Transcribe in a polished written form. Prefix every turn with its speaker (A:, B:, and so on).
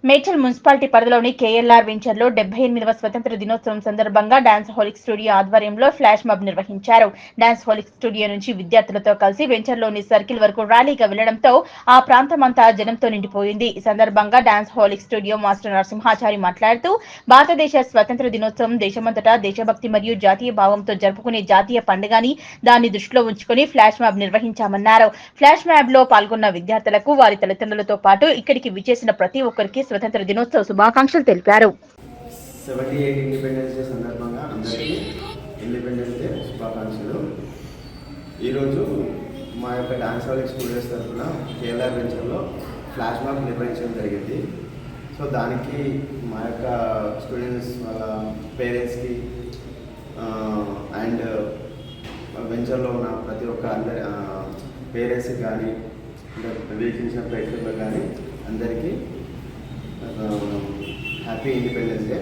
A: Medchal municipality పరిధిలోని KLR వెంచర్లో 78వ స్వతంత్ర దినోత్సవం సందర్భంగా డాన్స్ హోలిక్ స్టూడియో ఆధ్వర్యంలో ఫ్లాష్ మాబ్ నిర్వహించారు. డాన్స్ హోలిక్ స్టూడియో నుంచి విద్యార్థులతో కలిసి వెంచర్లోని సర్కిల్ వరకు ర్యాలీగా వెళ్లడంతో ఆ ప్రాంతమంతా జనంతో నిండిపోయింది. ఈ సందర్భంగా డాన్స్ హోలిక్ స్టూడియో మాస్టర్ నరసింహాచారి మాట్లాడుతూ, భారతదేశ స్వతంత్ర దినోత్సవం దేశమంతటా దేశభక్తి మరియు జాతీయ భావంతో జరుపుకునే జాతీయ పండుగని దాన్ని దృష్టిలో ఉంచుకుని ఫ్లాష్ మాబ్ నిర్వహించామన్నారు. ఫ్లాష్ మాబ్ లో పాల్గొన్న విద్యార్థులకు వారి తల్లిదండ్రులతో పాటు ఇక్కడికి విచ్చేసిన ప్రతి ఒక్కరికి స్వతంత్ర దినోత్సవ శుభాకాంక్షలు తెలిపారు.
B: 78 ఇండిపెండెన్స్ డే సందర్భంగా అందరికీ ఇండిపెండెన్స్ డే శుభాకాంక్షలు. ఈరోజు మా యొక్క డాన్స్ హోలిక్ స్టూడియోస్ తరఫున కేఎల్ఆర్ వెంచర్లో ఫ్లాష్ మాబ్ నిర్వహించడం జరిగింది. సో దానికి మా యొక్క స్టూడెంట్స్ వాళ్ళ పేరెంట్స్కి అండ్ వెంచర్లో ఉన్న ప్రతి ఒక్క అందరి పేరెంట్స్కి కానీ వీక్షించిన ప్రేక్షకులకు కానీ అందరికీ హ్యాపీ ఇండిపెండెన్స్ డే.